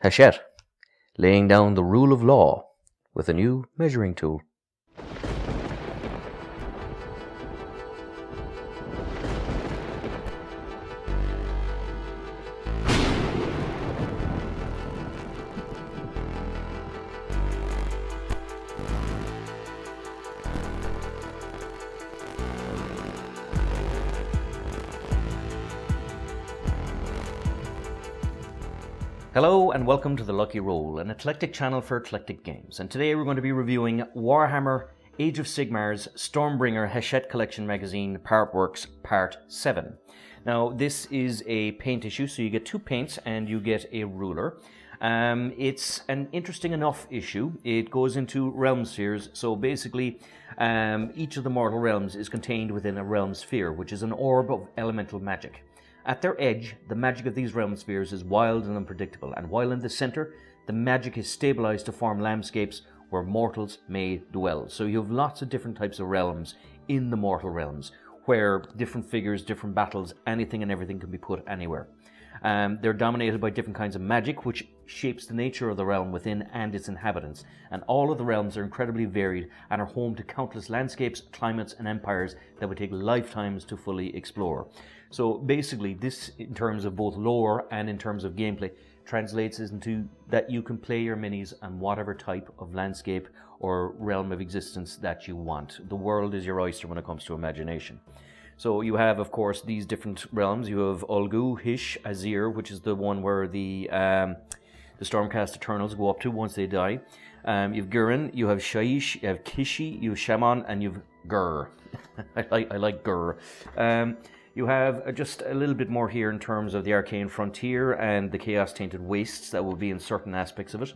Hachette, laying down the rule of law with a new measuring tool. Hello and welcome to The Lucky Roll, an eclectic channel for eclectic games. And today we're going to be reviewing Warhammer Age of Sigmar's Stormbringer Hachette Collection Magazine Partworks Part 7. Now this is a paint issue, so you get 2 paints and you get a ruler. It's an interesting enough issue. It goes into realm spheres, so basically each of the mortal realms is contained within a realm sphere, which is an orb of elemental magic. At their edge, the magic of these realm spheres is wild and unpredictable, and while in the center, the magic is stabilized to form landscapes where mortals may dwell. So you have lots of different types of realms in the mortal realms, where different figures, different battles, anything and everything can be put anywhere. They're dominated by different kinds of magic, which shapes the nature of the realm within and its inhabitants. And all of the realms are incredibly varied and are home to countless landscapes, climates, and empires that would take lifetimes to fully explore. So basically, this, in terms of both lore and in terms of gameplay, translates into that you can play your minis on whatever type of landscape or realm of existence that you want. The world is your oyster when it comes to imagination. So you have, of course, these different realms. You have Ulgu, Hish, Azir, which is the one where the Stormcast Eternals go up to once they die. You have Gurren, you have Shaish, you have Kishi, you have Shaman, and you have Gur. I like Gur. You have just a little bit more here in terms of the Arcane Frontier and the Chaos Tainted Wastes that will be in certain aspects of it.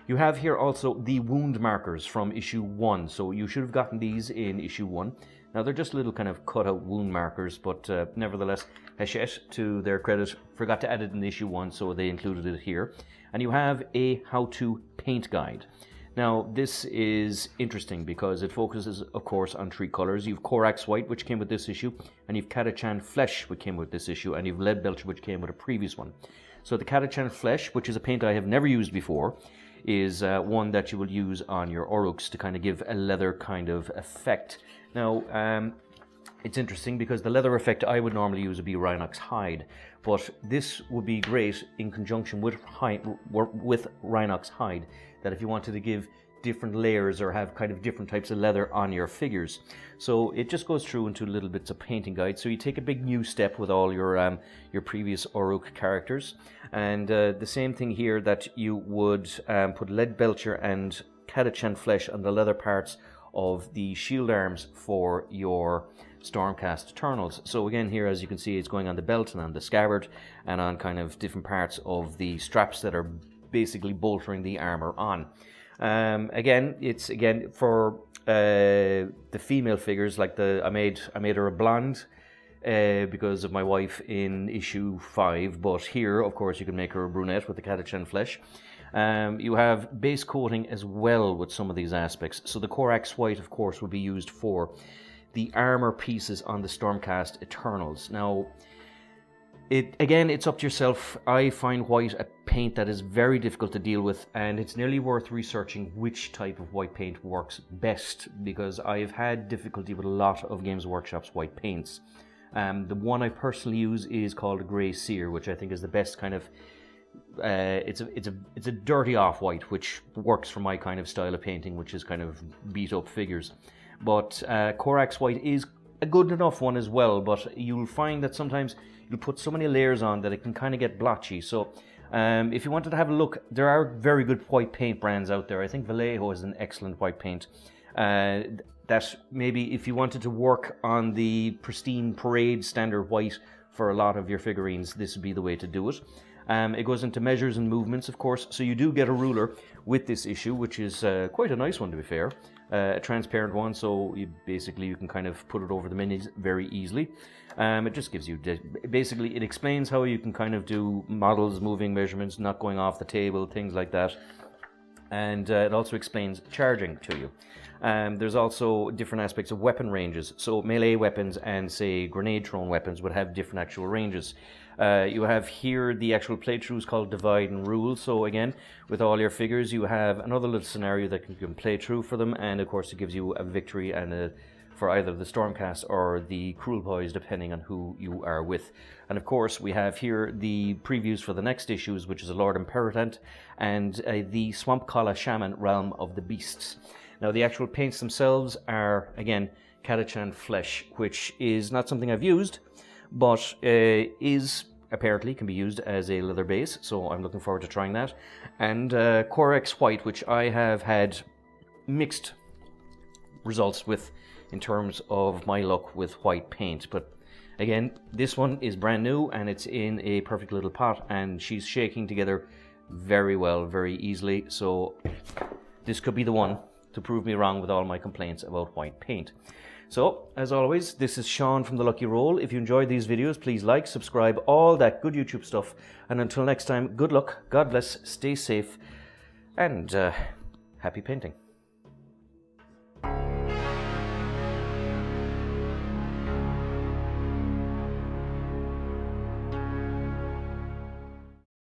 You have here also the wound markers from issue 1, so you should have gotten these in issue 1. Now they're just little kind of cut-out wound markers, but nevertheless, Hachette, to their credit, forgot to add it in issue 1, so they included it here. And you have a how-to paint guide. Now, this is interesting because it focuses, of course, on 3 colors. You've Corax White, which came with this issue, and you've Catachan Flesh, which came with this issue, and you've Lead Belcher, which came with a previous one. So the Catachan Flesh, which is a paint I have never used before, is one that you will use on your Oruks to kind of give a leather kind of effect. Now, it's interesting because the leather effect I would normally use would be Rhinox Hide, but this would be great in conjunction with Rhinox Hide, that if you wanted to give different layers or have kind of different types of leather on your figures. So it just goes through into little bits of painting guide. So you take a big new step with all your previous Oruk characters. And the same thing here, that you would put Lead Belcher and Catachan Flesh on the leather parts of the shield arms for your Stormcast Eternals. So again here, as you can see, it's going on the belt and on the scabbard and on kind of different parts of the straps that are basically bolstering the armor on. Again, it's for the female figures, like I made her a blonde because of my wife in issue 5, but here, of course, you can make her a brunette with the Catachan Flesh. You have base coating as well with some of these aspects. So the Corax White, of course, would be used for the armor pieces on the Stormcast Eternals. Now, it's up to yourself. I find white a paint that is very difficult to deal with, and it's nearly worth researching which type of white paint works best, because I've had difficulty with a lot of Games Workshop's white paints. The one I personally use is called Grey Sear, which I think is the best kind of. It's a dirty off-white, which works for my kind of style of painting, which is kind of beat-up figures. But Corax White is a good enough one as well, but you'll find that sometimes you'll put so many layers on that it can kind of get blotchy. So if you wanted to have a look, there are very good white paint brands out there. I think Vallejo is an excellent white paint. That maybe if you wanted to work on the pristine parade standard white for a lot of your figurines, this would be the way to do it. It goes into measures and movements, of course, so you do get a ruler with this issue, which is quite a nice one, to be fair. A transparent one, so you can kind of put it over the minis very easily. It just gives you, basically it explains how you can kind of do models, moving measurements, not going off the table, things like that. And it also explains charging to you. There's also different aspects of weapon ranges. So melee weapons and, say, grenade thrown weapons would have different actual ranges. You have here the actual playthroughs called Divide and Rule. So again, with all your figures, you have another little scenario that you can play through for them, and of course it gives you a victory and for either the Stormcast or the Cruel Boys, depending on who you are with. And of course we have here the previews for the next issues, which is a Lord Imperatant and the Swamp Kala Shaman Realm of the Beasts. Now the actual paints themselves are, again, Catachan Flesh, which is not something I've used, but is apparently can be used as a leather base, so I'm looking forward to trying that. And Corex White, which I have had mixed results with in terms of my luck with white paint, but again, this one is brand new and it's in a perfect little pot, and she's shaking together very well, very easily, so this could be the one to prove me wrong with all my complaints about white paint. So, as always, this is Sean from The Lucky Roll. If you enjoyed these videos, please like, subscribe, all that good YouTube stuff, and until next time, good luck, God bless, stay safe, and happy painting.